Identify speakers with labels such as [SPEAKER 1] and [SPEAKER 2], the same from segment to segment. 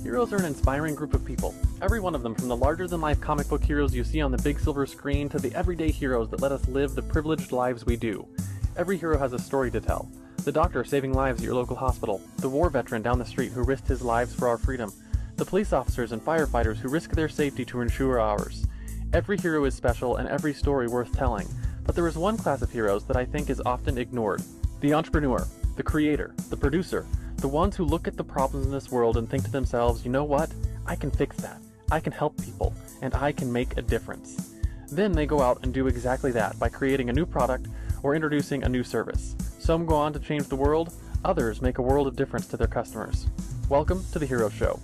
[SPEAKER 1] Heroes are an inspiring group of people, every one of them from the larger-than-life comic book heroes you see on the big silver screen to the everyday heroes that let us live the privileged lives we do. Every hero has a story to tell. The doctor saving lives at your local hospital, the war veteran down the street who risked his lives for our freedom, the police officers and firefighters who risk their safety to ensure ours. Every hero is special and every story worth telling, but there is one class of heroes that I think is often ignored. The entrepreneur, the creator, the producer, the ones who look at the problems in this world and think to themselves, you know what, I can fix that, I can help people, and I can make a difference. Then they go out and do exactly that by creating a new product or introducing a new service. Some go on to change the world, others make a world of difference to their customers. Welcome to The Hero Show.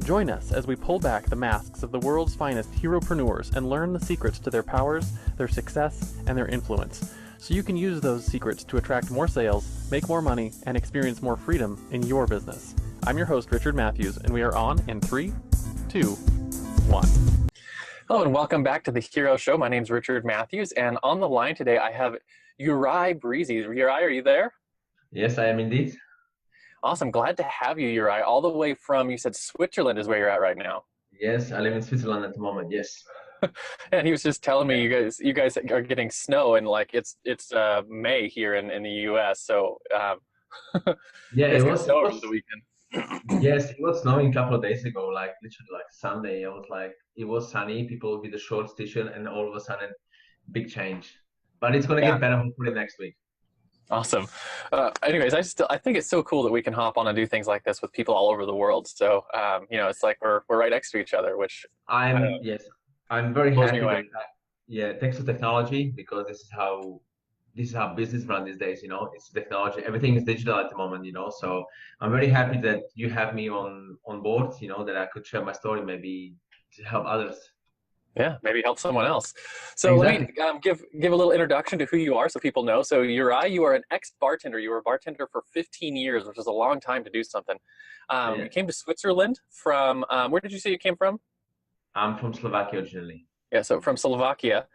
[SPEAKER 1] Join us as we pull back the masks of the world's finest heropreneurs and learn the secrets to their powers, their success, and their influence, so you can use those secrets to attract more sales, make more money, and experience more freedom in your business. I'm your host, Richard Matthews, and we are on in 3, 2, 1. Hello and welcome back to The Hero Show. My name's Richard Matthews, and on the line today I have Juraj Breezy. Juraj, are you there?
[SPEAKER 2] Yes, I am indeed.
[SPEAKER 1] Awesome. Glad to have you, Juraj, all the way from, you said Switzerland is where you're at right now.
[SPEAKER 2] Yes, I live in Switzerland at the moment, yes.
[SPEAKER 1] And he was just telling me you guys are getting snow, and like it's May here in the US, so
[SPEAKER 2] yeah,
[SPEAKER 1] it
[SPEAKER 2] was
[SPEAKER 1] snow over the weekend.
[SPEAKER 2] Yes, it was snowing a couple of days ago, like literally like Sunday. I was like, it was sunny, people with the short t-shirt, and all of a sudden, big change. But it's gonna get better hopefully next week.
[SPEAKER 1] Awesome. Anyways, I think it's so cool that we can hop on and do things like this with people all over the world. So it's like we're right next to each other, which
[SPEAKER 2] I'm very happy with that. Yeah, thanks to technology, because this is how business run these days. It's technology. Everything is digital at the moment. So I'm very happy that you have me on board. That I could share my story, maybe to help others.
[SPEAKER 1] Yeah, maybe help someone else. So
[SPEAKER 2] exactly.
[SPEAKER 1] Let me give a little introduction to who you are so people know. So Juraj, you are an ex-bartender. You were a bartender for 15 years, which is a long time to do something. You came to Switzerland from, where did you say you came from?
[SPEAKER 2] I'm from Slovakia originally.
[SPEAKER 1] Yeah, so from Slovakia.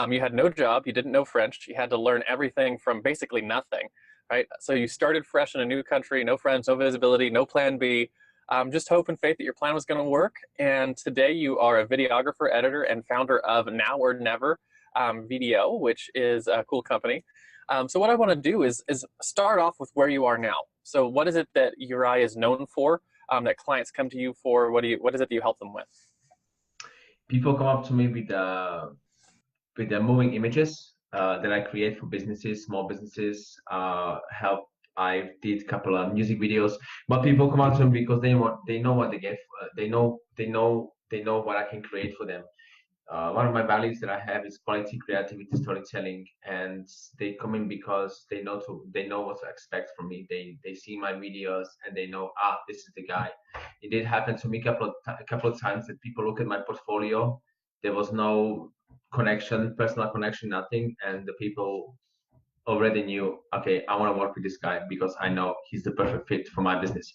[SPEAKER 1] You had no job, you didn't know French, you had to learn everything from basically nothing, right? So you started fresh in a new country, no friends, no visibility, no plan B, just hope and faith that your plan was going to work. And today you are a videographer, editor, and founder of Now or Never VDO, which is a cool company. So what I want to do is start off with where you are now. So what is it that Juraj is known for, that clients come to you for? What is it that you help them with?
[SPEAKER 2] People come up to me with the moving images that I create for businesses, small businesses. I did a couple of music videos, but people come up to me because they know what they get. They know what I can create for them. One of my values that I have is quality, creativity, storytelling, and they come in because they know what to expect from me. They see my videos and they know, this is the guy. It did happen to me a couple of times that people look at my portfolio. There was no connection, personal connection, nothing, and the people already knew, okay, I want to work with this guy because I know he's the perfect fit for my business.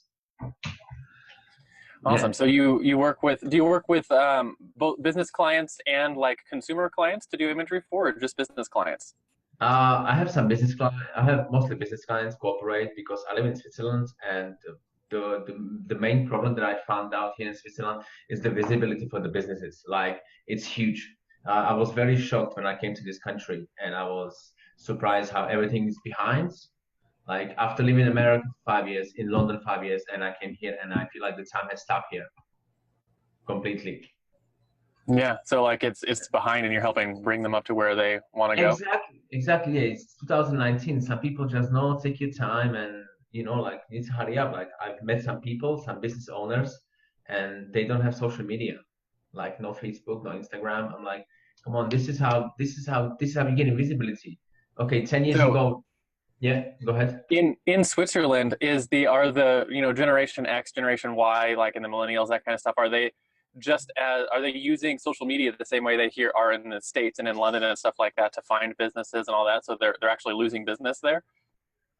[SPEAKER 1] Awesome. Yeah. So do you work with both business clients and like consumer clients to do imagery for, or just business clients?
[SPEAKER 2] I have some business clients. I have mostly business clients cooperate because I live in Switzerland, and the main problem that I found out here in Switzerland is the visibility for the businesses. Like, it's huge. I was very shocked when I came to this country, and I was surprised how everything is behind. Like, after living in America for 5 years, in London 5 years, and I came here, and I feel like the time has stopped here completely.
[SPEAKER 1] Yeah, so like it's behind, and you're helping bring them up to where they want to go.
[SPEAKER 2] Exactly. Yeah, it's 2019. Some people just know, take your time, and like, you need to hurry up. Like, I've met some people, some business owners, and they don't have social media, like no Facebook, no Instagram. I'm like, come on, this is how you're getting visibility. Okay, 10 years ago. Yeah, go ahead.
[SPEAKER 1] In Switzerland, are the Generation X, Generation Y, like in the millennials, that kind of stuff, are they using social media the same way they are in the States and in London and stuff like that to find businesses and all that? So they're actually losing business there?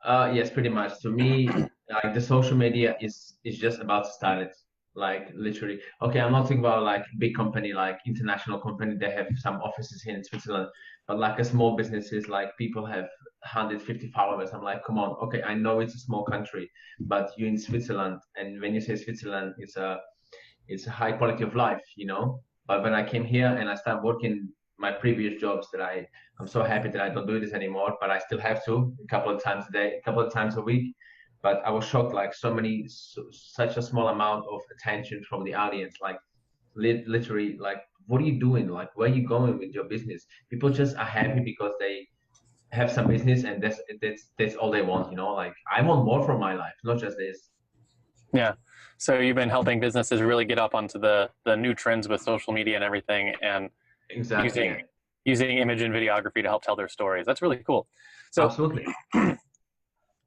[SPEAKER 2] Yes, pretty much. To me, like, the social media is just about to start it. Like, literally. Okay, I'm not talking about like big company, like international company. They have some offices here in Switzerland, but like a small businesses, like people have 150 followers. I'm like, come on. Okay, I know it's a small country, but you're in Switzerland, and when you say Switzerland, it's a high quality of life, you know. But when I came here and I started working my previous jobs, that I'm so happy that I don't do this anymore, but I still have to a couple of times a day, a couple of times a week. But I was shocked, like such a small amount of attention from the audience, like literally, like, what are you doing? Like, where are you going with your business? People just are happy because they have some business, and that's all they want, you know. Like, I want more from my life, not just this.
[SPEAKER 1] Yeah. So you've been helping businesses really get up onto the new trends with social media and everything, and
[SPEAKER 2] Exactly,
[SPEAKER 1] using
[SPEAKER 2] yeah.
[SPEAKER 1] using image and videography to help tell their stories. That's really cool. So
[SPEAKER 2] Absolutely.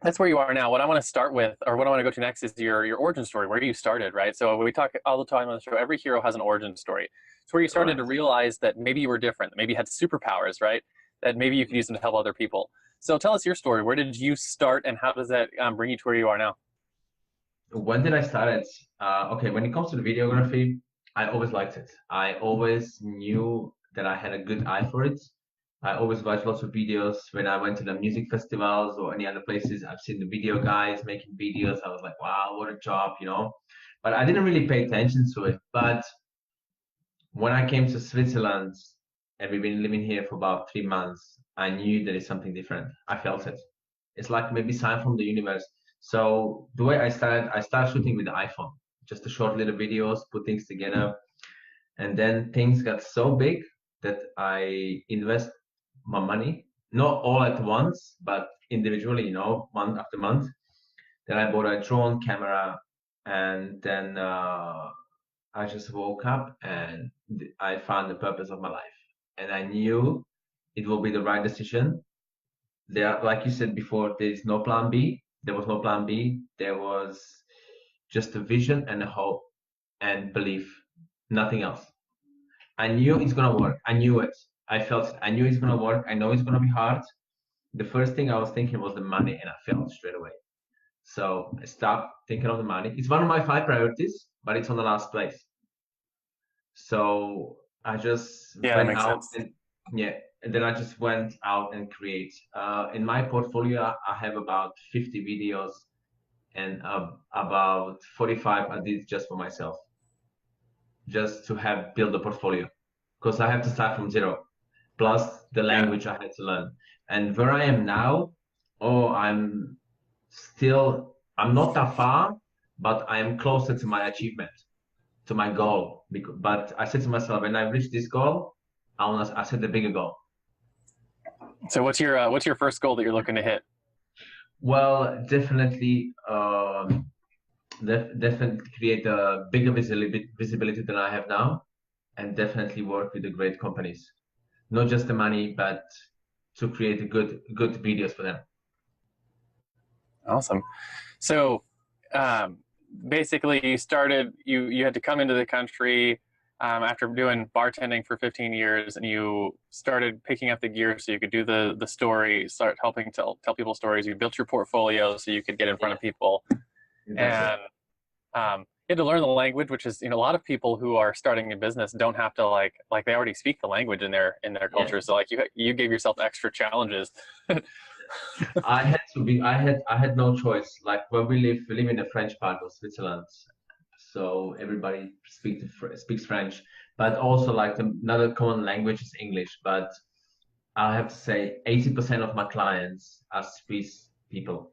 [SPEAKER 1] that's where you are now. What I want to start with, or what I want to go to next, is your origin story, where you started, right? So we talk all the time on the show. Every hero has an origin story. It's where you started
[SPEAKER 2] Right.
[SPEAKER 1] to realize that maybe you were different, that maybe you had superpowers, right? That maybe you could use them to help other people. So tell us your story. Where did you start, and how does that bring you to where you are now?
[SPEAKER 2] When did I start it? Okay, when it comes to the videography, I always liked it. I always knew that I had a good eye for it. I always watched lots of videos when I went to the music festivals or any other places. I've seen the video guys making videos. I was like, wow, what a job, you know. But I didn't really pay attention to it. But when I came to Switzerland and we've been living here for about 3 months, I knew that it's something different. I felt it. It's like maybe sign from the universe. So the way I started shooting with the iPhone, just the short little videos, put things together, and then things got so big that I invest my money, not all at once, but individually, you know, month after month. Then I bought a drone camera, and then I just woke up and I found the purpose of my life, and I knew it will be the right decision. There, like you said before, there is no plan B. There was no plan B. There was just a vision and a hope and belief, nothing else. I knew it's gonna work. I knew it. I felt it. I knew it's gonna work. I know it's gonna be hard. The first thing I was thinking was the money, and I failed straight away. So I stopped thinking of the money. It's one of my 5 priorities, but it's on the last place. So I just
[SPEAKER 1] Yeah, that
[SPEAKER 2] went
[SPEAKER 1] makes
[SPEAKER 2] out
[SPEAKER 1] sense.
[SPEAKER 2] and yeah, and then I just went out and create. In my portfolio, I have about 50 videos and about 45 I did just for myself, just to have build a portfolio, because I have to start from zero, plus the
[SPEAKER 1] Yeah.
[SPEAKER 2] language I had to learn. And where I am now, oh, I'm not that far, but I am closer to my achievement, to my goal. But I said to myself, when I reach this goal, I set a bigger goal.
[SPEAKER 1] So what's your first goal that you're looking to hit?
[SPEAKER 2] Well, definitely, definitely create a bigger visibility than I have now, and definitely work with the great companies. Not just the money, but to create a good videos for them.
[SPEAKER 1] Awesome. So um, basically, you had to come into the country after doing bartending for 15 years, and you started picking up the gear so you could do the story, start helping tell people stories. You built your portfolio so you could get in front
[SPEAKER 2] Yeah,
[SPEAKER 1] of people,
[SPEAKER 2] exactly.
[SPEAKER 1] and you had to learn the language, which is, a lot of people who are starting a business don't have to like they already speak the language in their
[SPEAKER 2] Yeah.
[SPEAKER 1] culture. So like you gave yourself extra challenges.
[SPEAKER 2] I had no choice. Like where we live in the French part of Switzerland, so everybody speaks French. But also like another common language is English. But I have to say, 80% of my clients are Swiss people,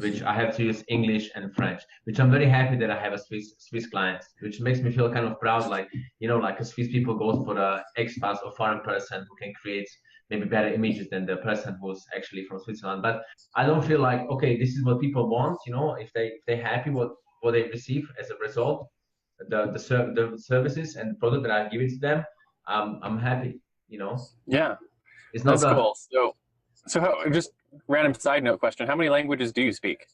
[SPEAKER 2] which I have to use English and French. Which I'm very happy that I have a Swiss client, which makes me feel kind of proud. Like, you know, like a Swiss people goes for the expat or foreign person who can create maybe better images than the person who's actually from Switzerland. But I don't feel like, okay, this is what people want. You know, if they're happy what they receive as a result, the services and the product that I give it to them, I'm happy. You know,
[SPEAKER 1] Yeah,
[SPEAKER 2] it's not
[SPEAKER 1] that's
[SPEAKER 2] the
[SPEAKER 1] cool. So just random side note question: how many languages do you speak?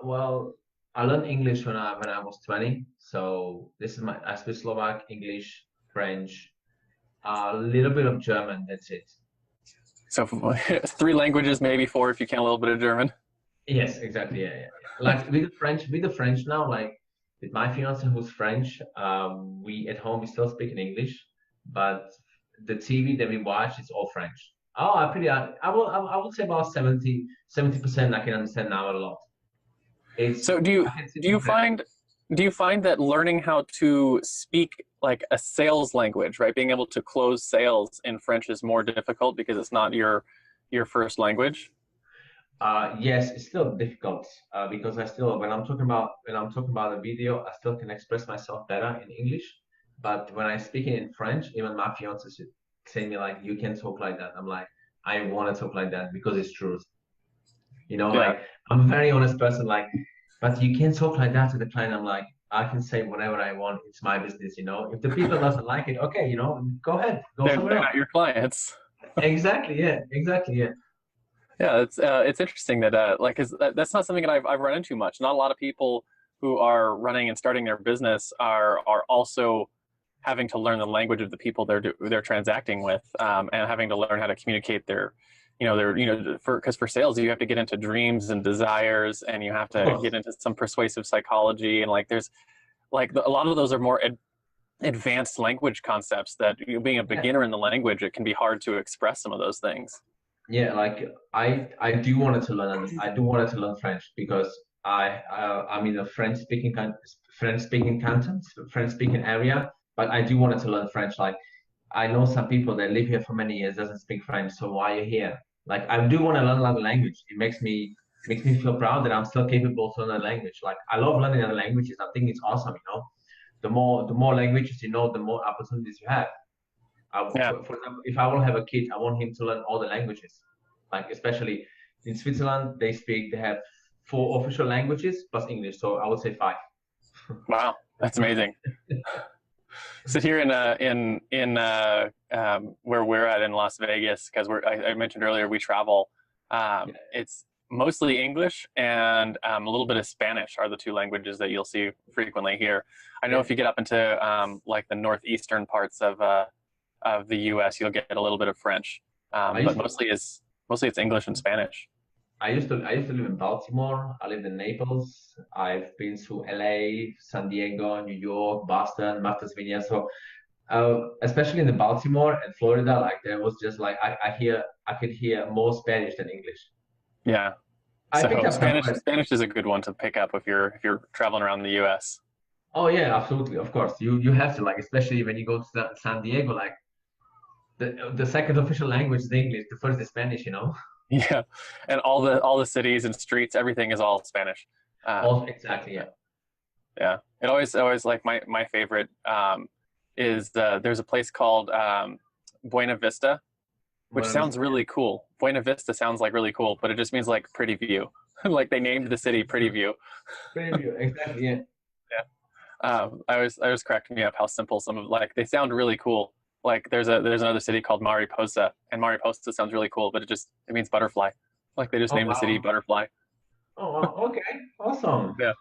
[SPEAKER 2] well, I learned English when I was 20. So this is I speak Slovak, English, French, a little bit of German. That's it.
[SPEAKER 1] So three languages, maybe four if you count a little bit of German.
[SPEAKER 2] Yes, exactly. Yeah, yeah, yeah. Like with the French now, like with my fiance who's French, we at home we still speak in English, but the TV that we watch is all French. Oh, I will say about 70% I can understand now a lot. It's
[SPEAKER 1] So do you
[SPEAKER 2] I can sit
[SPEAKER 1] do you
[SPEAKER 2] with the
[SPEAKER 1] find Do you find that learning how to speak like a sales language, right? Being able to close sales in French is more difficult because it's not your first language?
[SPEAKER 2] Yes, it's still difficult because I still when I'm talking about a video, I still can express myself better in English. But when I speak it in French, even my fiance should say me like, "You can talk like that." I'm like, I want to talk like that because it's truth. You know,
[SPEAKER 1] Yeah.
[SPEAKER 2] like I'm a very honest person. Like, but you can't talk like that to the client. I'm like, I can say whatever I want. It's my business. You know, if the people doesn't like it, okay, you know, go ahead, go somewhere
[SPEAKER 1] They're
[SPEAKER 2] else.
[SPEAKER 1] not your clients.
[SPEAKER 2] Exactly. Yeah. Exactly. Yeah.
[SPEAKER 1] Yeah, it's interesting that like 'cause that's not something that I've run into much. Not a lot of people who are running and starting their business are also having to learn the language of the people they're transacting with, and having to learn how to communicate their for because for sales you have to get into dreams and desires, and you have
[SPEAKER 2] Of
[SPEAKER 1] to
[SPEAKER 2] course.
[SPEAKER 1] get into some persuasive psychology, and like there's like a lot of those are more advanced language concepts that being a
[SPEAKER 2] Yeah.
[SPEAKER 1] beginner in the language, it can be hard to express some of those things.
[SPEAKER 2] Yeah, like I do wanted to learn I do wanted to learn French because I'm in a French speaking canton, French speaking area, but I do wanted to learn French. Like I know some people that live here for many years doesn't speak French, so why are you here? Like I do want to learn another language. It makes me feel proud that I'm still capable to learn a language. Like I love learning other languages. I think it's awesome, you know. The more languages you know, the more opportunities you have.
[SPEAKER 1] Yeah.
[SPEAKER 2] For example, if I will have a kid, I want him to learn all the languages. Like especially in Switzerland, they have four official languages plus English. So I would say five.
[SPEAKER 1] Wow, that's amazing. So here in where we're at in Las Vegas, because I mentioned earlier we travel.
[SPEAKER 2] Yeah.
[SPEAKER 1] It's mostly English and a little bit of Spanish are the two languages that you'll see frequently here. I know
[SPEAKER 2] Yeah.
[SPEAKER 1] if you get up into like the northeastern parts of the U.S., you'll get a little bit of French,
[SPEAKER 2] I
[SPEAKER 1] but
[SPEAKER 2] used to
[SPEAKER 1] mostly it's English and Spanish.
[SPEAKER 2] I used to live in Baltimore. I lived in Naples. I've been to LA, San Diego, New York, Boston, Martha's Vineyard. So especially in the Baltimore and Florida, like there was just like I could hear more Spanish than English.
[SPEAKER 1] Yeah.
[SPEAKER 2] I picked
[SPEAKER 1] So
[SPEAKER 2] up some French.
[SPEAKER 1] Spanish is a good one to pick up if you're traveling around the U.S.
[SPEAKER 2] Oh yeah, absolutely. Of course. You have to like, especially when you go to San Diego, like the second official language is English, the first is Spanish, you know?
[SPEAKER 1] Yeah, and all the cities and streets, everything is all Spanish. Um,
[SPEAKER 2] Oh, exactly, yeah.
[SPEAKER 1] yeah, it always like my favorite is there's a place called Buena Vista, which
[SPEAKER 2] Buena
[SPEAKER 1] sounds
[SPEAKER 2] Vista, yeah.
[SPEAKER 1] really cool. Buena Vista sounds like really cool, but it just means like pretty view. Like they named the city Pretty View.
[SPEAKER 2] Preview, exactly, yeah.
[SPEAKER 1] I was cracking me up how simple some of like they sound really cool. Like there's another city called Mariposa, and Mariposa sounds really cool, but it means butterfly. Like they just
[SPEAKER 2] Oh
[SPEAKER 1] named the city
[SPEAKER 2] wow.
[SPEAKER 1] Butterfly.
[SPEAKER 2] Oh, wow. Okay, awesome.
[SPEAKER 1] Yeah.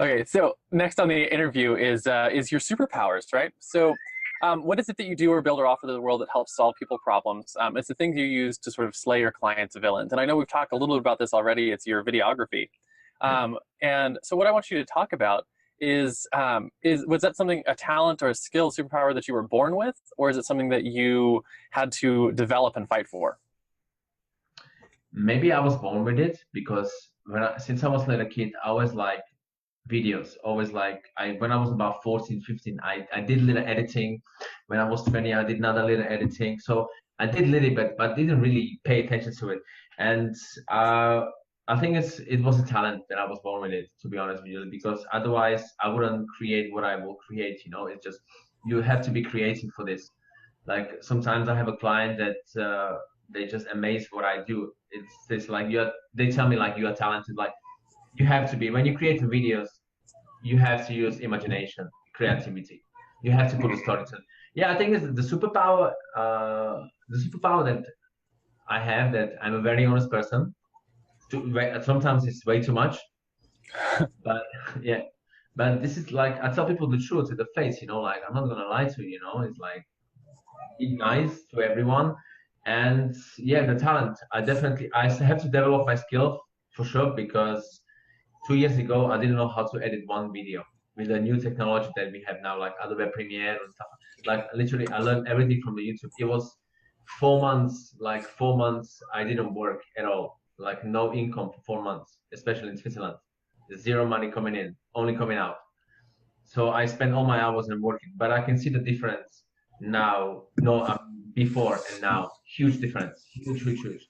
[SPEAKER 1] Okay. So next on the interview is your superpowers, right? So, what is it that you do or build or offer to the world that helps solve people problems? It's the things you use to sort of slay your clients' villains. And I know we've talked a little bit about this already. It's your videography.
[SPEAKER 2] Yeah.
[SPEAKER 1] And so, what I want you to talk about is was that something a talent or a skill superpower that you were born with, or is it something that you had to develop and fight for?
[SPEAKER 2] Maybe I was born with it because since I was a little kid, I always like videos. Always like when I was about 14, 15, I did a little editing. When I was 20, I did another little editing. So I did a little bit, but didn't really pay attention to it. And uh, I think it was a talent that I was born with it, to be honest with you, because otherwise I wouldn't create what I will create. You know, it's just you have to be creative for this. Like sometimes I have a client that they just amaze what I do. It's like they tell me like you are talented. Like you have to be when you create the videos, you have to use imagination, creativity. You have to put a story to it. Yeah, I think it's the superpower that I have, that I'm a very honest person. Sometimes it's way too much, but yeah. But this is like I tell people the truth to the face, you know, like I'm not gonna lie to you, you know. It's like be nice to everyone, and yeah, the talent. I have to develop my skill for sure because 2 years ago, I didn't know how to edit one video with the new technology that we have now, like Adobe Premiere and stuff. Like literally, I learned everything from the YouTube. It was 4 months, like 4 months, I didn't work at all, like no income for 4 months, especially in Switzerland. zero money coming in, only coming out. So I spend all my hours in working, but I can see the difference now. No, before and now, huge difference, huge, huge, huge.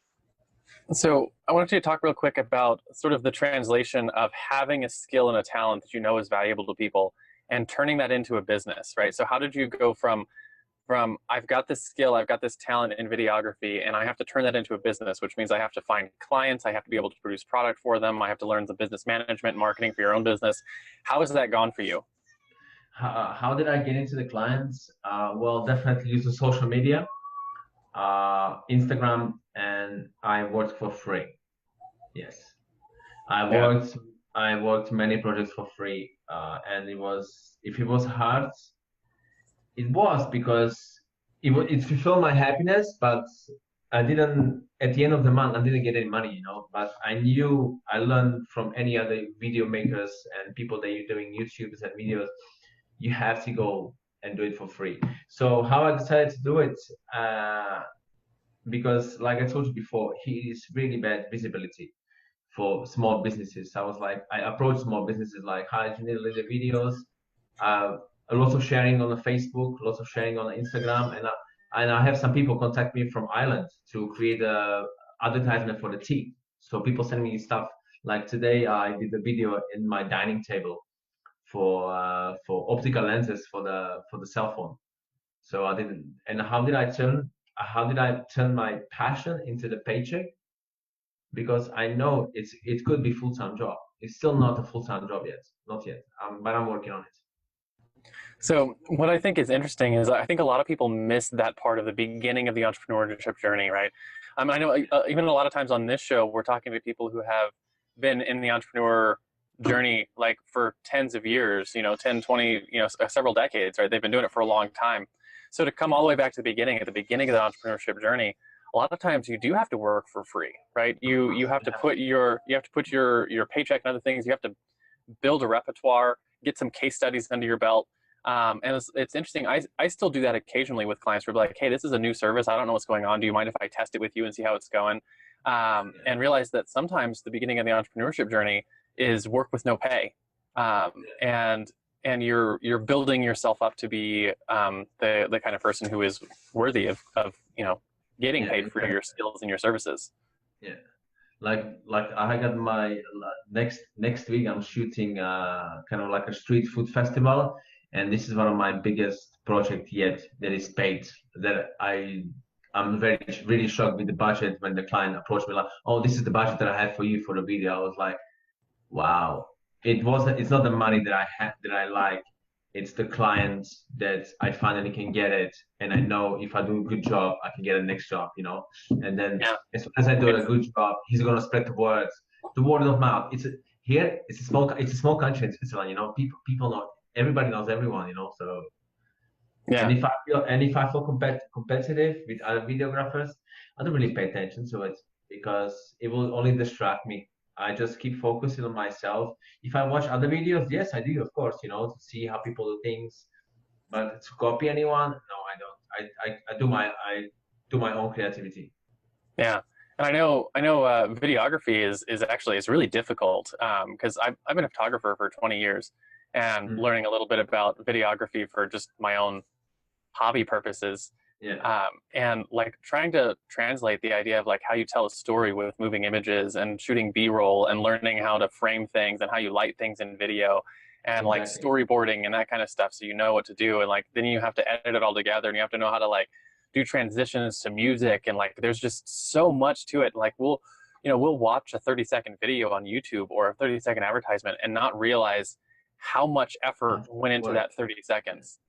[SPEAKER 1] So I wanted you to talk real quick about sort of the translation of having a skill and a talent that you know is valuable to people and turning that into a business, right? So how did you go from I've got this skill, I've got this talent in videography, and I have to turn that into a business, which means I have to find clients, I have to be able to produce product for them, I have to learn the business management, marketing for your own business. How has that gone for you?
[SPEAKER 2] How did I get into the clients? Well, definitely use the social media, Instagram, and I worked for free. Yes, I
[SPEAKER 1] Yeah.
[SPEAKER 2] worked. I worked many projects for free, and if it was hard, it was because it fulfilled my happiness, but I didn't. At the end of the month, I didn't get any money, you know. But I knew I learned from any other video makers and people that you're doing YouTubes and videos. You have to go and do it for free. So how I decided to do it, because like I told you before, he is really bad visibility for small businesses. I was like, I approached small businesses like, hi, do you need a little videos? A lot of sharing on the Facebook, lots of sharing on the Instagram, and I have some people contact me from Ireland to create a advertisement for the tea. So people send me stuff like today I did a video in my dining table for optical lenses for the cell phone. So I didn't. And how did I turn my passion into the paycheck? Because I know it could be full-time job. It's still not a full-time job yet, not yet. But I'm working on it.
[SPEAKER 1] So what I think is interesting is I think a lot of people miss that part of the beginning of the entrepreneurship journey, right? I know even a lot of times on this show, we're talking to people who have been in the entrepreneur journey like for tens of years, 10, 20, several decades, right? They've been doing it for a long time. So to come all the way back to the beginning, at the beginning of the entrepreneurship journey, a lot of times you do have to work for free, right? You have to put your paycheck and other things. You have to build a repertoire, get some case studies under your belt. And it's interesting. I still do that occasionally with clients. We're like, hey, this is a new service. I don't know what's going on. Do you mind if I test it with you and see how it's going? And realize that sometimes the beginning of the entrepreneurship journey is work with no pay, and you're building yourself up to be the kind of person who is worthy of getting paid for your skills and your services.
[SPEAKER 2] Yeah. Like I got my next week I'm shooting kind of like a street food festival, and this is one of my biggest project yet that is paid. That I'm really shocked with the budget when the client approached me like, oh, this is the budget that I have for you for the video. I was like, wow. It's not the money that I had that I like. It's the client that I finally can get it, and I know if I do a good job, I can get a next job, you know. And then
[SPEAKER 1] Yeah.
[SPEAKER 2] as soon as I do a good job, he's gonna spread the word of mouth. It's a small country in Switzerland, you know. People know, everybody knows everyone, you know. So
[SPEAKER 1] Yeah.
[SPEAKER 2] and if I feel competitive with other videographers, I don't really pay attention to it because it will only distract me. I just keep focusing on myself. If I watch other videos, yes, I do, of course, you know, to see how people do things. But to copy anyone, no, I don't. I do my own creativity.
[SPEAKER 1] Yeah. And I know videography is actually it's really difficult because I've been a photographer for 20 years and learning a little bit about videography for just my own hobby purposes.
[SPEAKER 2] Yeah,
[SPEAKER 1] And like trying to translate the idea of like how you tell a story with moving images and shooting B-roll and learning how to frame things and how you light things in video and like
[SPEAKER 2] exactly.
[SPEAKER 1] storyboarding and that kind of stuff so you know what to do, and like then you have to edit it all together and you have to know how to like do transitions to music, and like there's just so much to it. Like we'll watch a 30-second video on YouTube or a 30-second advertisement and not realize how much effort went into
[SPEAKER 2] Work.
[SPEAKER 1] that 30 seconds.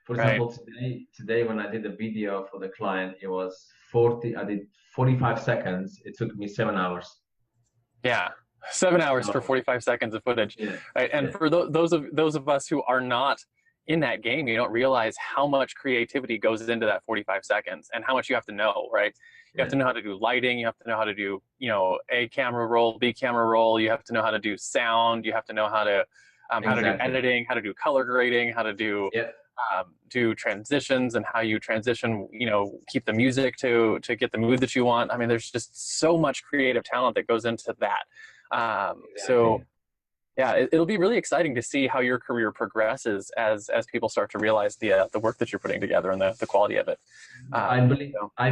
[SPEAKER 2] For
[SPEAKER 1] Right.
[SPEAKER 2] example, today when I did the video for the client, it was 40. I did 45 seconds. It took me 7 hours.
[SPEAKER 1] Yeah, 7 hours for
[SPEAKER 2] So
[SPEAKER 1] 45 seconds of footage,
[SPEAKER 2] yeah,
[SPEAKER 1] right? And
[SPEAKER 2] yeah,
[SPEAKER 1] for those of us who are not in that game, you don't realize how much creativity goes into that 45 seconds and how much you have to know, right? You have
[SPEAKER 2] yeah,
[SPEAKER 1] to know how to do lighting. You have to know how to do, A camera roll, B camera roll. You have to know how to do sound. You have to know how to do
[SPEAKER 2] exactly.
[SPEAKER 1] editing, how to do color grading, how to
[SPEAKER 2] Yeah,
[SPEAKER 1] do transitions and how you transition, keep the music to get the mood that you want. I mean, there's just so much creative talent that goes into that. So
[SPEAKER 2] exactly.
[SPEAKER 1] Yeah, it'll be really exciting to see how your career progresses as people start to realize the work that you're putting together and the quality of it.
[SPEAKER 2] I believe,
[SPEAKER 1] So,
[SPEAKER 2] I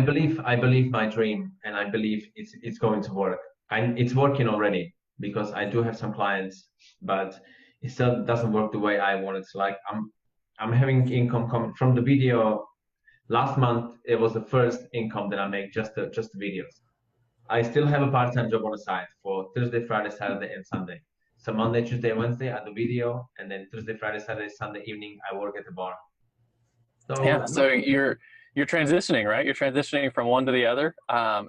[SPEAKER 2] believe my dream, and I believe it's going to work. It's working already because I do have some clients, but it still doesn't work the way I want it. Like I'm having income coming from the video. Last month, it was the first income that I make just the videos. I still have a part-time job on the side for Thursday, Friday, Saturday, and Sunday. So Monday, Tuesday, Wednesday, I do video, and then Thursday, Friday, Saturday, Sunday evening, I work at the bar.
[SPEAKER 1] yeah,
[SPEAKER 2] So
[SPEAKER 1] so
[SPEAKER 2] no,
[SPEAKER 1] you're transitioning, right? You're transitioning from one to the other,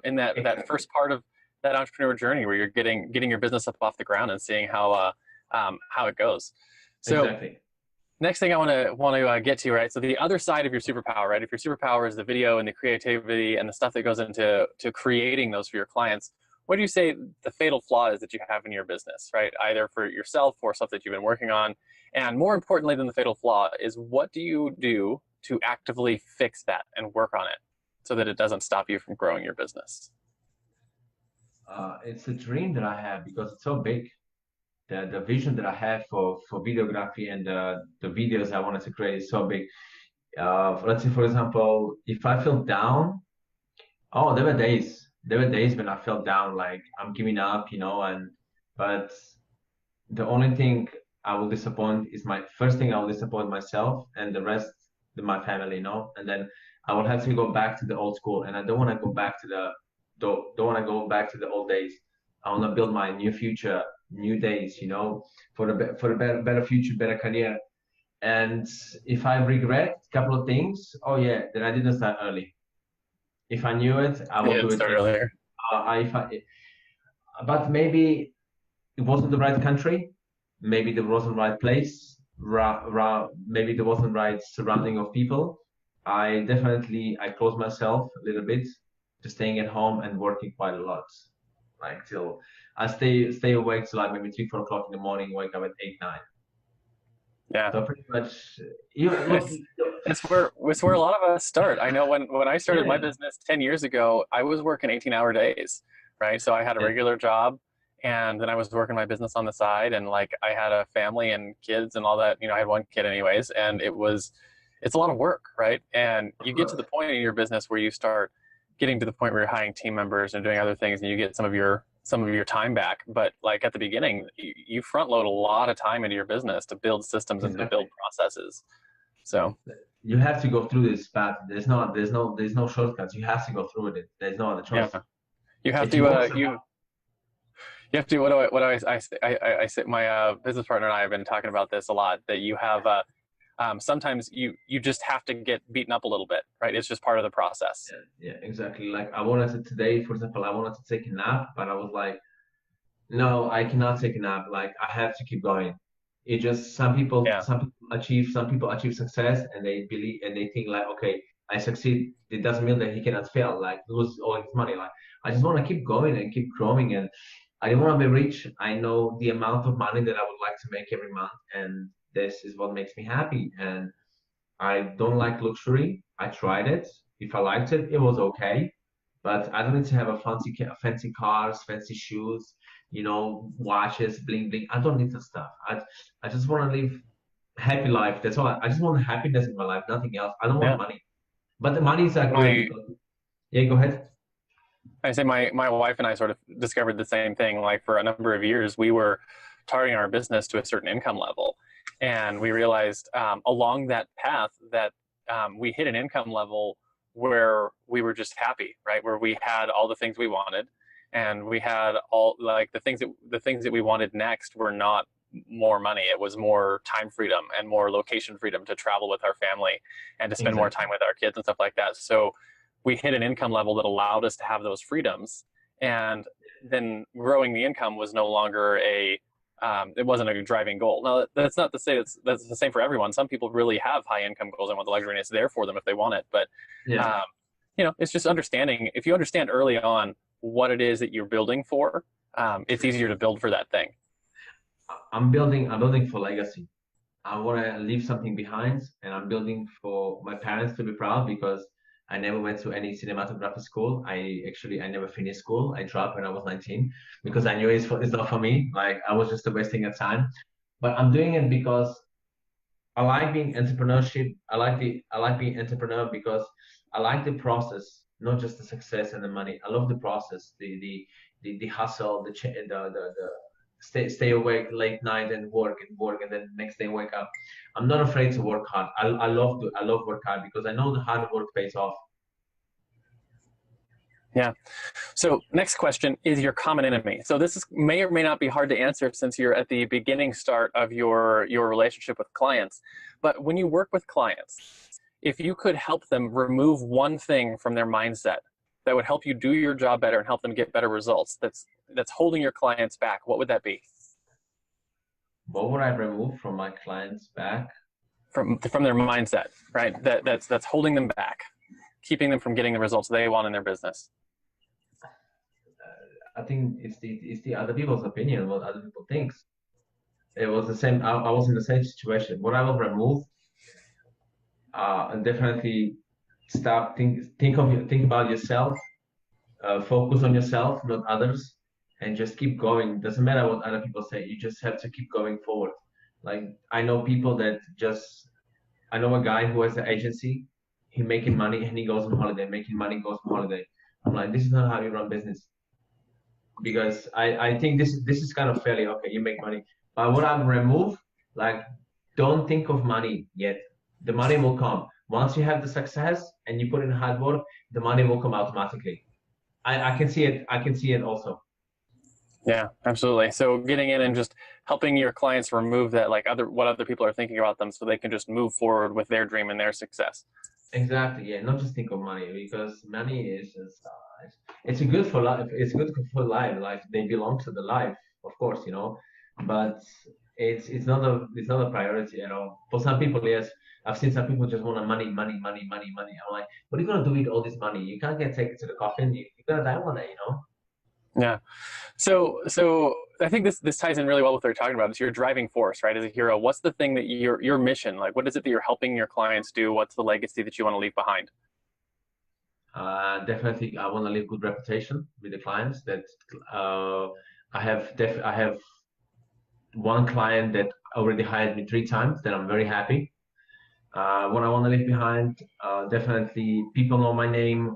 [SPEAKER 1] in that
[SPEAKER 2] exactly,
[SPEAKER 1] first part of that entrepreneur journey where you're getting your business up off the ground and seeing how it goes. So
[SPEAKER 2] exactly.
[SPEAKER 1] next thing I want to get to, right? So the other side of your superpower, right? If your superpower is the video and the creativity and the stuff that goes into creating those for your clients, what do you say the fatal flaw is that you have in your business, right? Either for yourself or stuff that you've been working on, and more importantly than the fatal flaw is what do you do to actively fix that and work on it so that it doesn't stop you from growing your business?
[SPEAKER 2] It's a dream that I have because it's so big. The vision that I have for videography and the videos I wanted to create is so big. Let's say, for example, if I feel down, oh, there were days. There were days when I felt down, like I'm giving up, and but the only thing I will disappoint is my first thing I will disappoint myself and the rest my family. And then I will have to go back to the old school, and I don't want to go back to don't want to go back to the old days. I want to build my new future, new days, for a better future, better career. And if I regret a couple of things, oh yeah, then I didn't start early. If I knew it, I
[SPEAKER 1] You
[SPEAKER 2] will do
[SPEAKER 1] didn't
[SPEAKER 2] it.
[SPEAKER 1] start earlier.
[SPEAKER 2] If I, but maybe it wasn't the right country, maybe there wasn't right place, maybe there wasn't right surrounding of people. I closed myself a little bit to staying at home and working quite a lot, like till I stay awake till like maybe 3 4 o'clock in the morning, wake up at 8 9.
[SPEAKER 1] Yeah.
[SPEAKER 2] So pretty much you look.
[SPEAKER 1] It's it's where a lot of us start. I know when I started my
[SPEAKER 2] Yeah,
[SPEAKER 1] business 10 years ago, I was working 18-hour days, right? So I had a
[SPEAKER 2] yeah,
[SPEAKER 1] regular job and then I was working my business on the side and like I had a family and kids and all that, I had one kid anyways, and it's a lot of work, right? And
[SPEAKER 2] of
[SPEAKER 1] you get to the
[SPEAKER 2] course.
[SPEAKER 1] point in your business where you start getting to the point where you're hiring team members and doing other things and you get some of your time back. But like at the beginning, you front load a lot of time into your business to build systems and to build
[SPEAKER 2] Exactly.
[SPEAKER 1] processes. So
[SPEAKER 2] You have to go through this path. There's no shortcuts. You have to go through it. There's no other choice.
[SPEAKER 1] yeah, you have
[SPEAKER 2] If you
[SPEAKER 1] to
[SPEAKER 2] want some,
[SPEAKER 1] you have to what do I say my business partner and I have been talking about this a lot that you have sometimes you just have to get beaten up a little bit, right? It's just part of the process.
[SPEAKER 2] yeah, exactly. Like I wanted to today, for example, I wanted to take a nap, but I was like, no, I cannot take a nap. Like I have to keep going. It just
[SPEAKER 1] Yeah,
[SPEAKER 2] some people achieve success and they believe and they think like, okay, I succeed. It doesn't mean that he cannot fail, like lose all his money. Like I just want to keep going and keep growing, and I don't want to be rich. I know the amount of money that I would like to make every month, and this is what makes me happy. And I don't like luxury. I tried it. If I liked it, it was okay. But I don't need to have a fancy cars, fancy shoes, watches, bling bling. I don't need that stuff. I just want to live happy life. That's all. I just want happiness in my life, nothing else. I don't want
[SPEAKER 1] yeah.
[SPEAKER 2] money. But the monies are great
[SPEAKER 1] My
[SPEAKER 2] because yeah, go ahead.
[SPEAKER 1] I say my wife and I sort of discovered the same thing. Like for a number of years, we were targeting our business to a certain income level, and we realized along that path that we hit an income level where we were just happy, right? Where we had all the things we wanted, and we had all like the things that we wanted next were not more money. It was more time freedom and more location freedom to travel with our family and to spend more
[SPEAKER 2] Exactly.
[SPEAKER 1] time with our kids and stuff like that. So we hit an income level that allowed us to have those freedoms, and then growing the income was no longer it wasn't a driving goal. Now that's not to say that's the same for everyone. Some people really have high income goals and want the luxury, and it's there for them if they want it. But
[SPEAKER 2] Yeah.
[SPEAKER 1] um, it's just understanding. If you understand early on what it is that you're building for, it's easier to build for that thing.
[SPEAKER 2] I'm building for legacy. I want to leave something behind, and I'm building for my parents to be proud because I never went to any cinematography school. I never finished school. I dropped when I was 19 because I knew it's not for me. Like I was just wasting of time. But I'm doing it because I like being entrepreneurship. I like being entrepreneur because I like the process, not just the success and the money. I love the process, the hustle, the stay awake late night and work, and then the next day wake up. I'm not afraid to work hard. I love work hard because I know the hard work pays off.
[SPEAKER 1] Yeah. So next question is your common enemy. So this may or may not be hard to answer since you're at the beginning start of your relationship with clients. But when you work with clients, if you could help them remove one thing from their mindset that would help you do your job better and help them get better results, that's holding your clients back, what would that be?
[SPEAKER 2] What would I remove from my clients' back?
[SPEAKER 1] From their mindset, right? That's holding them back, keeping them from getting the results they want in their business.
[SPEAKER 2] I think it's the other people's opinion, what other people thinks. It was the same. I was in the same situation. What I will remove, and definitely think about yourself. Focus on yourself, not others, and just keep going. Doesn't matter what other people say. You just have to keep going forward. Like I know people that just. I know a guy who has an agency. He making money and he goes on holiday. Making money, goes on holiday. I'm like, this is not how you run business. Because I think this is kind of fairly okay. You make money, but what I remove, like, don't think of money yet. The money will come once you have the success and you put in hard work. The money will come automatically. I can see it. I can see it also.
[SPEAKER 1] Yeah, absolutely. So getting in and just helping your clients remove that, like what other people are thinking about them, so they can just move forward with their dream and their success.
[SPEAKER 2] Exactly. Yeah. Not just think of money because money is just it's good for life. It's good for life. Like they belong to the life, of course, but it's not a priority at all. For some people, yes, I've seen some people just want money, money, money, money, money. I'm like, what are you gonna do with all this money? You can't get taken to the coffin. You're gonna die one day.
[SPEAKER 1] Yeah. So I think this ties in really well with what we're talking about. It's your driving force, right? As a hero, what's the thing that your mission, like what is it that you're helping your clients do? What's the legacy that you want to leave behind?
[SPEAKER 2] Definitely, I want to leave good reputation with the clients. That I have one client that already hired me 3 times. That I'm very happy. What I want to leave behind, definitely people know my name,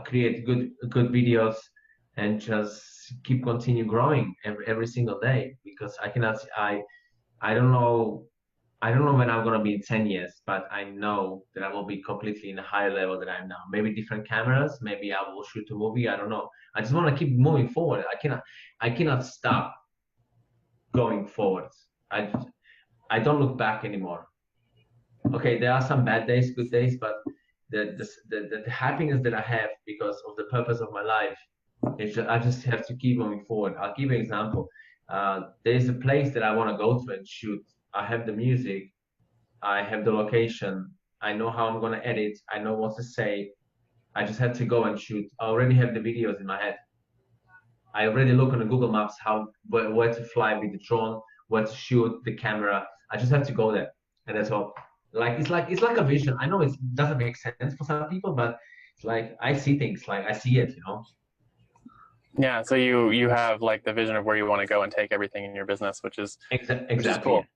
[SPEAKER 2] create good videos, and just continue growing every single day because I don't know when I'm gonna be in 10 years, but I know that I will be completely in a higher level than I am now. Maybe different cameras, maybe I will shoot a movie. I don't know. I just want to keep moving forward. I cannot stop going forward. I don't look back anymore. Okay, there are some bad days, good days, but the happiness that I have because of the purpose of my life is I just have to keep moving forward. I'll give you an example. There's a place that I want to go to and shoot. I have the music, I have the location, I know how I'm gonna edit, I know what to say. I just had to go and shoot. I already have the videos in my head. I already look on the Google Maps where to fly with the drone, where to shoot the camera. I just have to go there, and that's all. Like it's like a vision. I know it doesn't make sense for some people, but it's like I see things, like I see it.
[SPEAKER 1] Yeah, so you have like the vision of where you want to go and take everything in your business, which is
[SPEAKER 2] Exactly.
[SPEAKER 1] cool.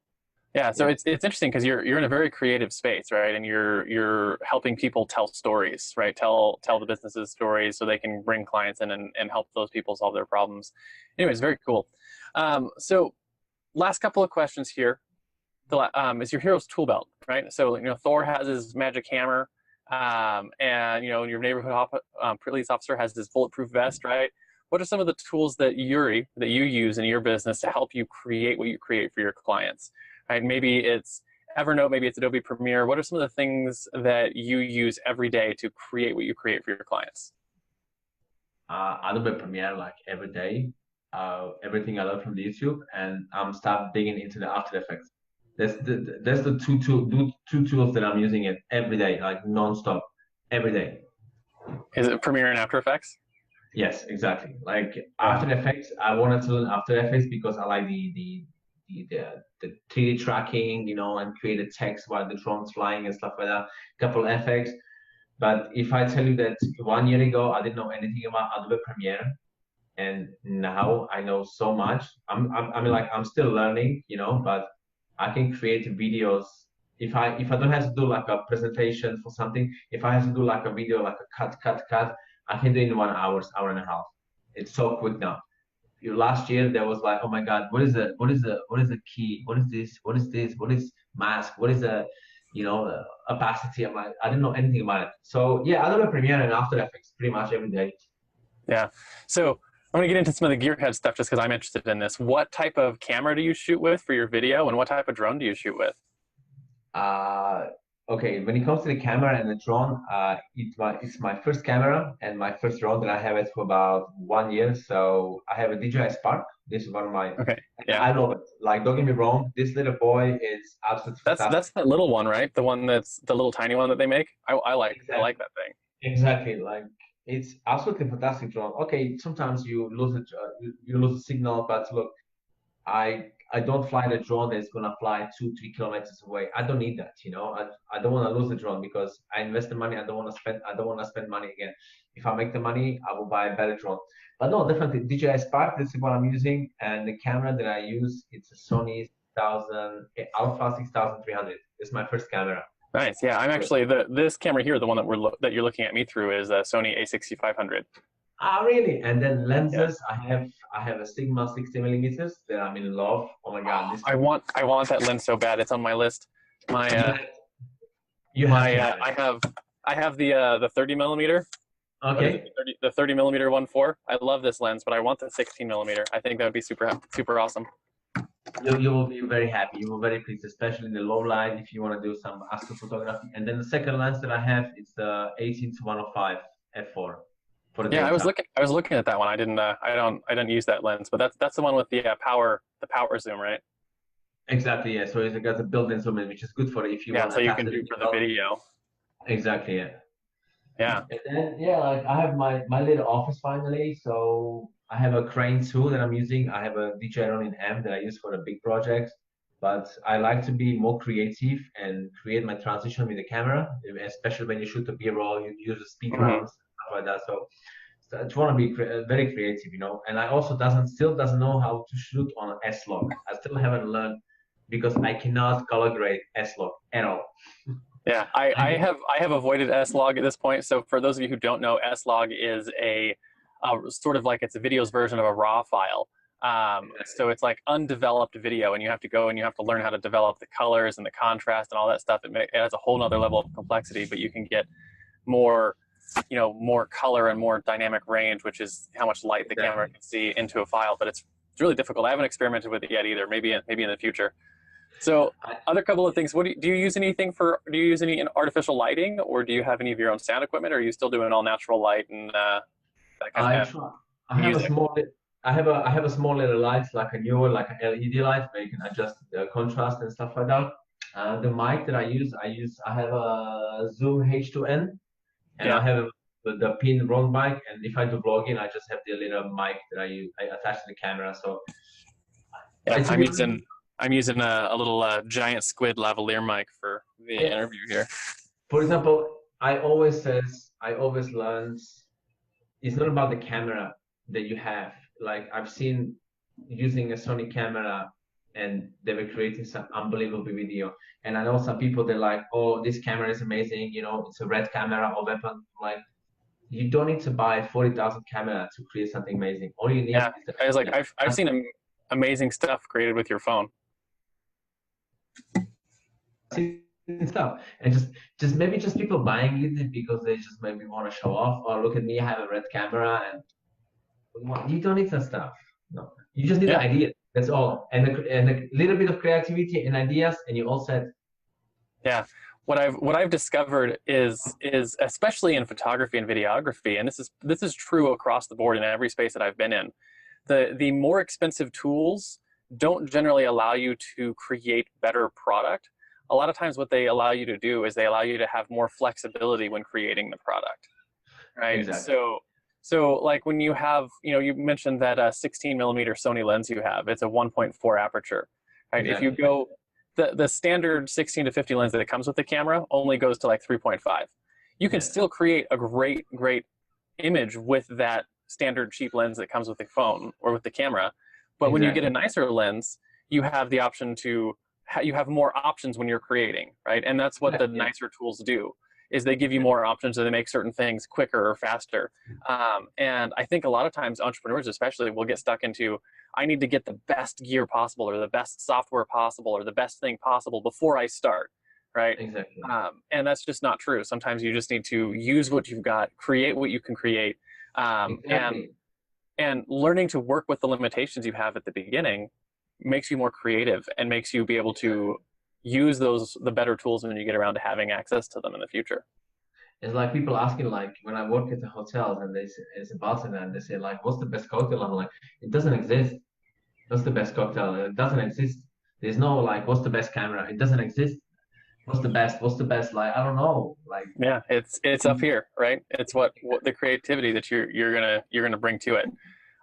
[SPEAKER 1] Yeah, so
[SPEAKER 2] Yeah.
[SPEAKER 1] it's interesting because you're in a very creative space, right? And you're helping people tell stories, right? Tell the businesses stories so they can bring clients in and help those people solve their problems. Anyways, very cool. So last couple of questions here. Is your hero's tool belt, right? So Thor has his magic hammer, and your neighborhood police officer has this bulletproof vest, right? What are some of the tools that you use in your business to help you create what you create for your clients? Right? Maybe it's Evernote, maybe it's Adobe Premiere. What are some of the things that you use every day to create what you create for your clients?
[SPEAKER 2] Adobe Premiere like every day. Everything I learned from the YouTube, and I'm start digging into the After Effects. That's the two tools that I'm using it every day, like non-stop, every day.
[SPEAKER 1] Is it Premiere and After Effects?
[SPEAKER 2] Yes, exactly. Like
[SPEAKER 1] Yeah.
[SPEAKER 2] After Effects, I wanted to learn After Effects because I like the 3D tracking, and create a text while the drone's flying and stuff like that. Couple effects, But if I tell you that 1 year ago I didn't know anything about Adobe Premiere, and now I know so much. I mean, like I'm still learning, you know, but I can create videos. If I don't have to do like a presentation for something, if I have to do like a video, like a cut, I can do it in 1 hour, hour and a half. It's so quick now. Last year there was like, oh my god, what is the key, what is this, what is mask, what is the, you know, opacity. I'm like, I didn't know anything about it. So yeah, Adobe Premiere and After Effects pretty much every day.
[SPEAKER 1] Yeah. So I'm going to get into some of the gearhead stuff just because I'm interested in this. What type of camera do you shoot with for your video, and what type of drone do you shoot with?
[SPEAKER 2] uh okay, when it comes to the camera and the drone, it's my first camera and my first drone that I have it for about 1 year. So I have a DJI Spark. This is one of my,
[SPEAKER 1] Okay. Yeah.
[SPEAKER 2] I love it. Like, don't get me wrong, this little boy is absolutely fantastic.
[SPEAKER 1] That's that little one, right? The one that's the little tiny one that they make. I
[SPEAKER 2] Exactly.
[SPEAKER 1] like that thing.
[SPEAKER 2] Exactly. Like, it's absolutely fantastic drone. Okay, sometimes you lose the signal, but look, I don't fly the drone that's gonna fly 2-3 kilometers away. I don't need that, you know. I don't want to lose the drone because I invest the money. I don't want to spend money again. If I make the money, I will buy a better drone. But no, definitely DJI Spark. This is what I'm using, and the camera that I use, it's a Sony 6000 Alpha 6300. It's my first camera.
[SPEAKER 1] Nice. Yeah, I'm actually this camera here, the one that you're looking at me through, is a Sony A6500.
[SPEAKER 2] Ah, really? And then
[SPEAKER 1] Yeah.
[SPEAKER 2] lenses, I have a Sigma 60 millimeters that I'm in love. Oh my God, this
[SPEAKER 1] I want that lens so bad. It's on my list. My
[SPEAKER 2] you have to have it.
[SPEAKER 1] I have the 30 millimeter. What is it?
[SPEAKER 2] Okay.
[SPEAKER 1] The 30 millimeter 1.4. I love this lens, but I want the 16 millimeter. I think that would be super awesome.
[SPEAKER 2] You will be very happy. You will be very pleased, especially in the low light if you want to do some astrophotography. And then the second lens that I have is the 18 to 105 f4 for the
[SPEAKER 1] Yeah,
[SPEAKER 2] daytime.
[SPEAKER 1] I was looking at that one. I don't use that lens, but that's the one with the power zoom, right?
[SPEAKER 2] Exactly, yeah. So it's got a built-in zoom in, which is good for if you
[SPEAKER 1] Yeah,
[SPEAKER 2] want
[SPEAKER 1] so
[SPEAKER 2] to
[SPEAKER 1] you
[SPEAKER 2] attach
[SPEAKER 1] can
[SPEAKER 2] it.
[SPEAKER 1] do for the video.
[SPEAKER 2] Exactly, yeah.
[SPEAKER 1] Yeah.
[SPEAKER 2] And then yeah, like I have my little office finally. So I have a crane tool that I'm using. I have a DJI Ronin M that I use for the big projects. But I like to be more creative and create my transition with the camera, especially when you shoot a B-roll, you use the speed
[SPEAKER 1] Hmm.
[SPEAKER 2] rounds, stuff like that. So I just want to be very creative, you know. And I also doesn't know how to shoot on an S-Log. I still haven't learned because I cannot color grade S-Log at all.
[SPEAKER 1] Yeah, I have avoided S-Log at this point. So for those of you who don't know, S-Log is a sort of like it's a video's version of a RAW file. So it's like undeveloped video, and you have to go and you have to learn how to develop the colors and the contrast and all that stuff. It has a whole nother level of complexity, but you can get more, more color and more dynamic range, which is how much light the camera can see into a file. But it's really difficult. I haven't experimented with it yet either. Maybe in the future. So other couple of things. Do you use anything do you use any artificial lighting, or do you have any of your own sound equipment, or are you still doing all natural light and that kind
[SPEAKER 2] I
[SPEAKER 1] of
[SPEAKER 2] try. I have a
[SPEAKER 1] music?
[SPEAKER 2] small. I have a small little light, like a newer, like an LED light, where you can adjust the contrast and stuff like that. The mic that I have a Zoom H2N, and I
[SPEAKER 1] Yeah,
[SPEAKER 2] have the pin wrong mic. And if I do vlogging, I just have the little mic that I attach to the camera. So
[SPEAKER 1] yeah.
[SPEAKER 2] to be honest,
[SPEAKER 1] I'm using a little giant squid lavalier mic for the
[SPEAKER 2] yeah.
[SPEAKER 1] interview here.
[SPEAKER 2] For example, I always learned it's not about the camera that you have. Like I've seen using a Sony camera and they were creating some unbelievable video. And I know some people they're like, oh, this camera is amazing, you know, it's a red camera or weapon. Like you don't need to buy 40,000 camera to create something amazing. All you need
[SPEAKER 1] Yeah,
[SPEAKER 2] is
[SPEAKER 1] I was like,
[SPEAKER 2] the
[SPEAKER 1] I've seen amazing stuff created with your phone.
[SPEAKER 2] stuff. And just maybe just people buying it because they just maybe want to show off. Or look at me, I have a red camera and you don't need that stuff. No, you just need the
[SPEAKER 1] Yeah,
[SPEAKER 2] idea. That's all, and a little bit of creativity and ideas, and you all set.
[SPEAKER 1] yeah. What I've discovered is especially in photography and videography, and this is true across the board in every space that I've been in. The more expensive tools don't generally allow you to create better product. A lot of times what they allow you to do is they allow you to have more flexibility when creating the product, right?
[SPEAKER 2] Exactly.
[SPEAKER 1] So like when you have, you mentioned that 16 millimeter Sony lens you have, it's a 1.4 aperture, right? If you
[SPEAKER 2] Exactly.
[SPEAKER 1] go, the standard 16 to 50 lens that it comes with the camera only goes to like 3.5. You can still create a great image with that standard cheap lens that comes with the phone or with the camera. But when you get a nicer lens, you have the option to, you have more options when you're creating, right? And that's what the nicer tools do, is they give you more options and they make certain things quicker or faster. And I think a lot of times entrepreneurs especially will get stuck into, I need to get the best gear possible or the best software possible or the best thing possible before I start, right?
[SPEAKER 2] Exactly.
[SPEAKER 1] And that's just not true. Sometimes you just need to use what you've got, create what you can create, and learning to work with the limitations you have at the beginning makes you more creative and makes you be able to use the better tools when you get around to having access to them in the future.
[SPEAKER 2] It's like people asking, like, when I work at the hotels and they say, as a bartender, and they say, like, what's the best cocktail? I'm like, it doesn't exist. What's the best cocktail? It doesn't exist. There's no, like, what's the best camera? It doesn't exist. What's the best? What's the best? Like, I don't know. Like,
[SPEAKER 1] yeah, it's up here, right? It's what the creativity that you're gonna bring to it.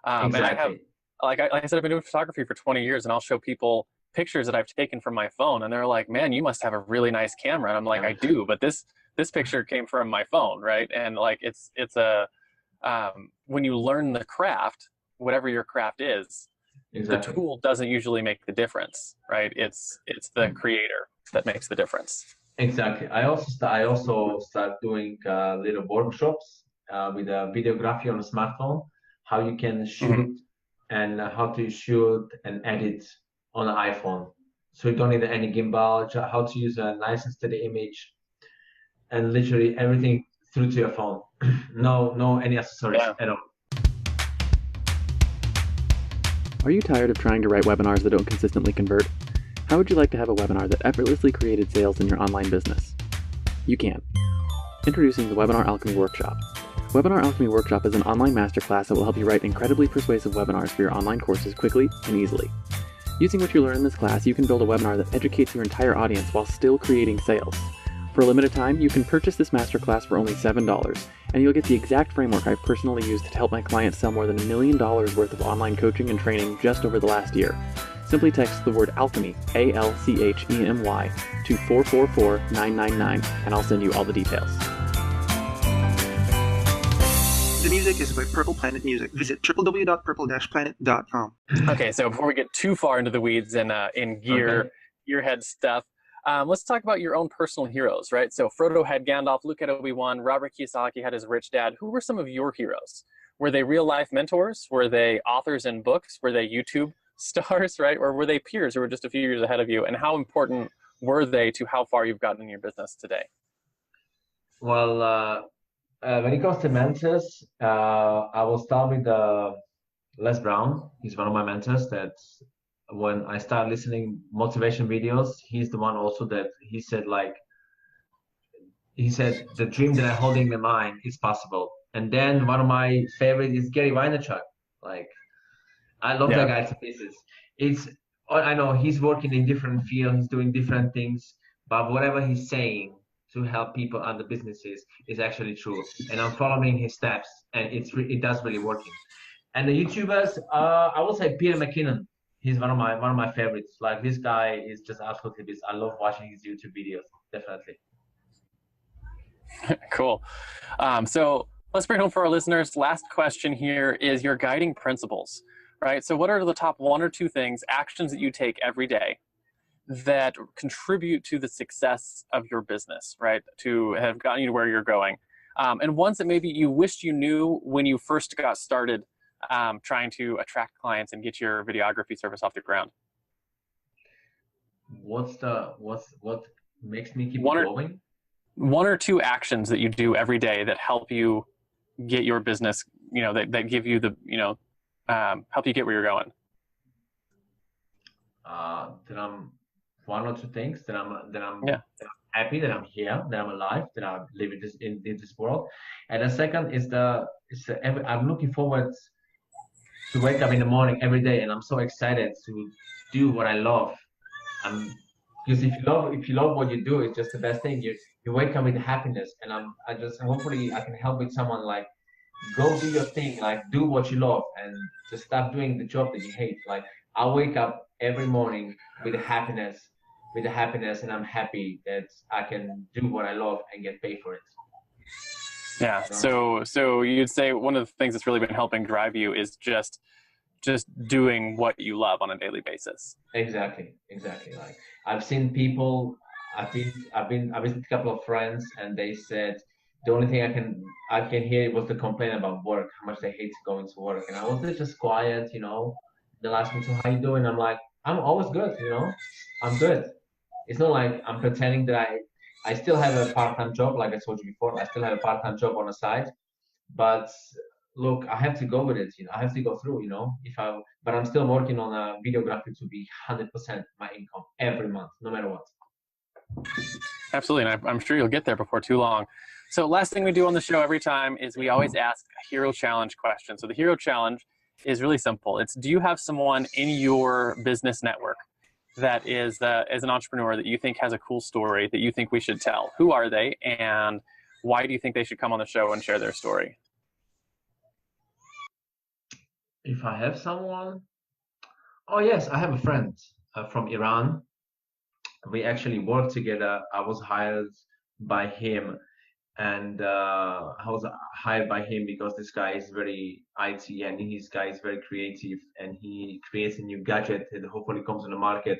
[SPEAKER 1] And I have, like I said, I've been doing photography for 20 years, and I'll show people pictures that I've taken from my phone, and they're like, "Man, you must have a really nice camera." And I'm like, "I do, but this picture came from my phone, right?" And like it's a when you learn the craft, whatever your craft is, the tool doesn't usually make the difference, right? It's the creator that makes the difference.
[SPEAKER 2] Exactly. I also start doing little workshops with a videography on a smartphone, how you can shoot and how to shoot and edit on an iPhone. So you don't need any gimbal, how to use a nice and steady image, and literally everything through to your phone. No any accessories at all.
[SPEAKER 1] Are you tired of trying to write webinars that don't consistently convert? How would you like to have a webinar that effortlessly created sales in your online business? You can. Introducing the Webinar Alchemy Workshop. Webinar Alchemy Workshop is an online masterclass that will help you write incredibly persuasive webinars for your online courses quickly and easily. Using what you learn in this class, you can build a webinar that educates your entire audience while still creating sales. For a limited time, you can purchase this masterclass for only $7, and you'll get the exact framework I've personally used to help my clients sell more than $1 million worth of online coaching and training just over the last year. Simply text the word alchemy, ALCHEMY, to 444999, and I'll send you all the details.
[SPEAKER 3] The music is by Purple Planet Music. Visit www.purple-planet.com.
[SPEAKER 1] Okay, so before we get too far into the weeds and in gearhead stuff, let's talk about your own personal heroes, right? So Frodo had Gandalf, Luke had Obi-Wan, Robert Kiyosaki had his rich dad. Who were some of your heroes? Were they real-life mentors? Were they authors in books? Were they YouTube stars, right? Or were they peers who were just a few years ahead of you? And how important were they to how far you've gotten in your business today?
[SPEAKER 2] Well, when it comes to mentors, I will start with Les Brown. He's one of my mentors. That when I start listening motivation videos, he's the one also that he said the dream that I hold in my mind is possible. And then one of my favorite is Gary Vaynerchuk. Like, I love that guy to pieces. I know he's working in different fields, he's doing different things, but whatever he's saying to help people and the businesses is actually true. And I'm following his steps, and it does really working. And the YouTubers, I would say Peter McKinnon. He's one of my favorites. Like, this guy is just absolutely beast. I love watching his YouTube videos. Definitely.
[SPEAKER 1] Cool. So let's bring home for our listeners. Last question here is your guiding principles, right? So what are the top 1 or 2 things, actions that you take every day that contribute to the success of your business, right? To have gotten you to where you're going. And ones that maybe you wished you knew when you first got started trying to attract clients and get your videography service off the ground.
[SPEAKER 2] What makes me keep going?
[SPEAKER 1] 1 or 2 actions that you do every day that help you get your business, that give you the, help you get where you're going.
[SPEAKER 2] That I'm 1 or 2 things that I'm happy that I'm here, that I'm alive, that I live in this world. And the second is I'm looking forward to wake up in the morning every day, and I'm so excited to do what I love. Because if you love what you do, it's just the best thing. You wake up with happiness, and hopefully I can help with someone, like, go do your thing, like, do what you love, and just stop doing the job that you hate. Like, I wake up every morning with happiness, and I'm happy that I can do what I love and get paid for it.
[SPEAKER 1] Yeah.
[SPEAKER 2] So,
[SPEAKER 1] So you'd say one of the things that's really been helping drive you is just doing what you love on a daily basis.
[SPEAKER 2] exactly. Like I've seen people, I visited a couple of friends, and they said the only thing I can hear was the complaint about work, how much they hate going to work. And I was there just quiet, They'll ask me, so how you doing? I'm like, I'm always good, I'm good. It's not like I'm pretending that I still have a part-time job, like I told you before. I still have a part-time job on the side, but look, I have to go with it. I have to go through. But I'm still working on a videography to be 100% my income every month, no matter what.
[SPEAKER 1] Absolutely, and I'm sure you'll get there before too long. So last thing we do on the show every time is we always ask a hero challenge question. So the hero challenge is really simple. It's, do you have someone in your business network that is as an entrepreneur that you think has a cool story that you think we should tell? Who are they, and why do you think they should come on the show and share their story?
[SPEAKER 2] If I have someone, oh yes, I have a friend from Iran. We actually worked together. I was hired by him, and I was hired by him because this guy is very IT, and this guy is very creative, and he creates a new gadget that hopefully comes on the market.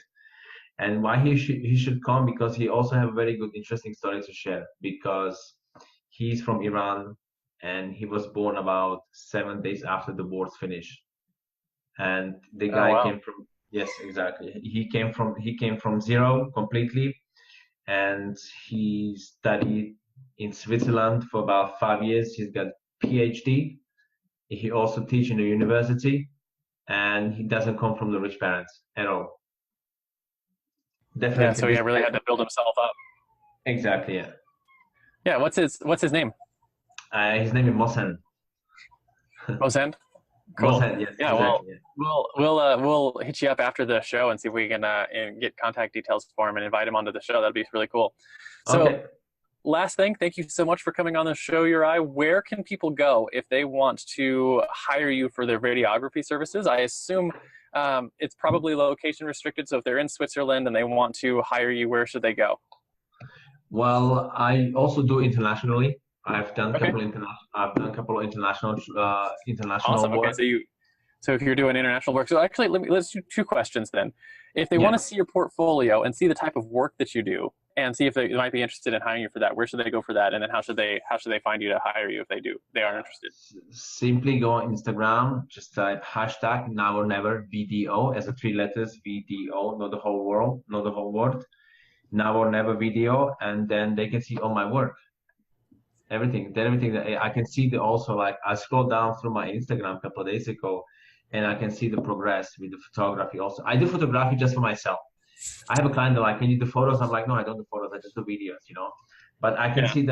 [SPEAKER 2] And why he should come, because he also have a very good, interesting story to share, because he's from Iran, and he was born about 7 days after the wars finished. And the guy came from, yes, exactly. He came from zero completely, and he studied in Switzerland for about 5 years. He's got PhD. He also teaches in a university, and he doesn't come from the rich parents at all. Definitely.
[SPEAKER 1] Yeah, so he really had to build himself up.
[SPEAKER 2] Exactly. Yeah.
[SPEAKER 1] Yeah. What's his name?
[SPEAKER 2] His name is Mohsen.
[SPEAKER 1] Mohsen. Cool.
[SPEAKER 2] Mohsen, yes.
[SPEAKER 1] Yeah.
[SPEAKER 2] Exactly,
[SPEAKER 1] We'll hit you up after the show and see if we can get contact details for him and invite him onto the show. That'd be really cool. So, okay. Last thing, thank you so much for coming on the show, Juraj. Where can people go if they want to hire you for their videography services? I assume it's probably location restricted. So if they're in Switzerland and they want to hire you, where should they go?
[SPEAKER 2] Well, I also do internationally. I've done a couple of international
[SPEAKER 1] awesome.
[SPEAKER 2] work.
[SPEAKER 1] Okay, so if you're doing international work, so actually let's do two questions then. If they want to see your portfolio and see the type of work that you do, and see if they might be interested in hiring you for that, where should they go for that? And then how should they find you to hire you if they are interested?
[SPEAKER 2] Simply go on Instagram, just type hashtag NowOrNeverVDO as a 3 letters, VDO, not the whole world, not the whole word. NowOrNeverVDO, and then they can see all my work. Everything that I can see. Also, like, I scrolled down through my Instagram a couple of days ago, and I can see the progress with the photography. Also, I do photography just for myself. I have a client that like, can you do photos? I'm like, no, I don't do photos. I just do videos, But I can see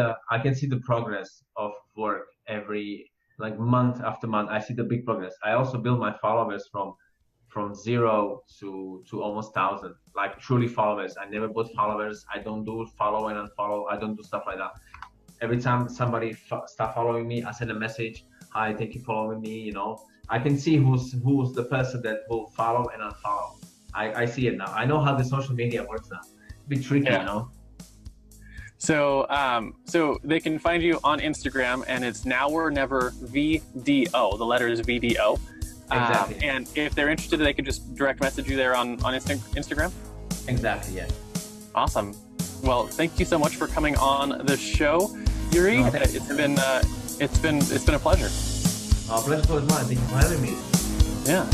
[SPEAKER 2] the progress of work every, like, month after month. I see the big progress. I also build my followers from 0 to almost 1,000, like truly followers. I never bought followers. I don't do follow and unfollow. I don't do stuff like that. Every time somebody start following me, I send a message. Hi, thank you for following me. I can see who's the person that will follow and unfollow. I see it now. I know how the social media works now. It's a bit tricky,
[SPEAKER 1] So, so they can find you on Instagram, and it's NowOrNeverVDO. The letter is VDO.
[SPEAKER 2] Exactly.
[SPEAKER 1] And if they're interested, they can just direct message you there on Instagram.
[SPEAKER 2] Exactly. Yeah.
[SPEAKER 1] Awesome. Well, thank you so much for coming on the show, Juraj. It's been a pleasure.
[SPEAKER 2] Pleasure was mine. Thank you for having me.
[SPEAKER 1] Yeah.